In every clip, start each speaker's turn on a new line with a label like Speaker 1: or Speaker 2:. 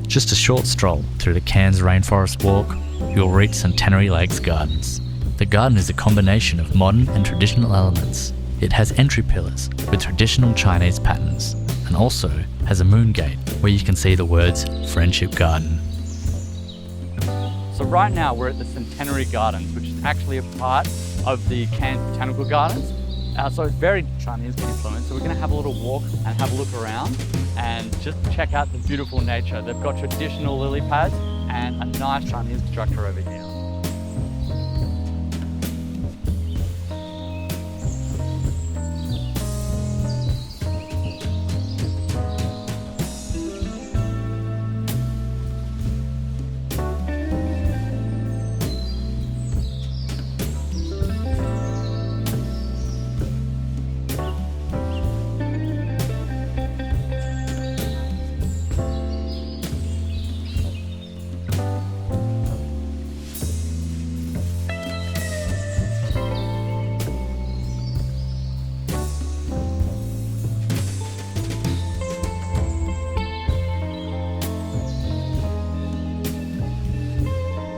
Speaker 1: Just a short stroll through the Cairns Rainforest Walk, you'll reach Centenary Lakes Gardens. The garden is a combination of modern and traditional elements. It has entry pillars with traditional Chinese patterns, and also has a moon gate where you can see the words Friendship Garden.
Speaker 2: So right now we're at the Centenary Gardens, which is actually a part of the Cairns Botanical Gardens. So it's very Chinese influenced, so we're going to have a little walk and have a look around and just check out the beautiful nature. They've got traditional lily pads and a nice Chinese structure over here.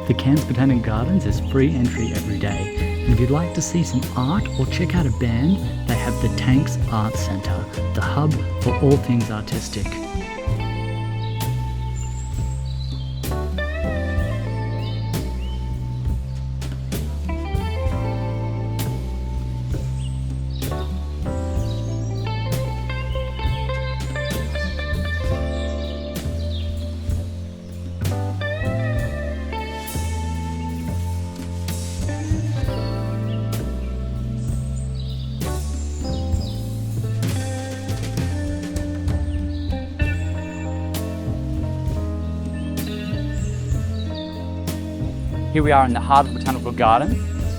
Speaker 3: The Cairns Botanic Gardens is free entry every day, and if you'd like to see some art or check out a band, they have the Tanks Art Centre, the hub for all things artistic.
Speaker 2: Here we are in the heart of the Botanical Garden,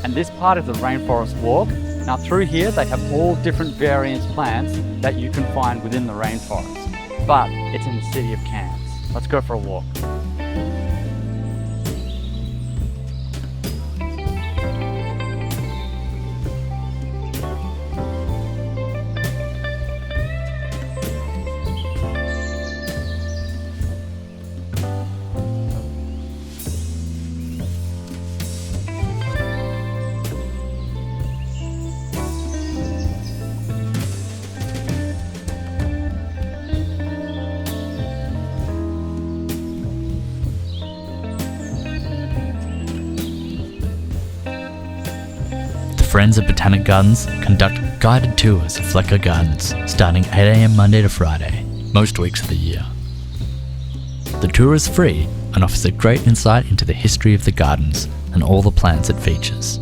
Speaker 2: and this part is the Rainforest Walk. Now through here they have all different various plants that you can find within the rainforest, but it's in the city of Cairns. Let's go for a walk.
Speaker 1: Friends of Botanic Gardens conduct guided tours of Flecker Gardens starting 8 AM Monday to Friday, most weeks of the year. The tour is free and offers a great insight into the history of the gardens and all the plants it features.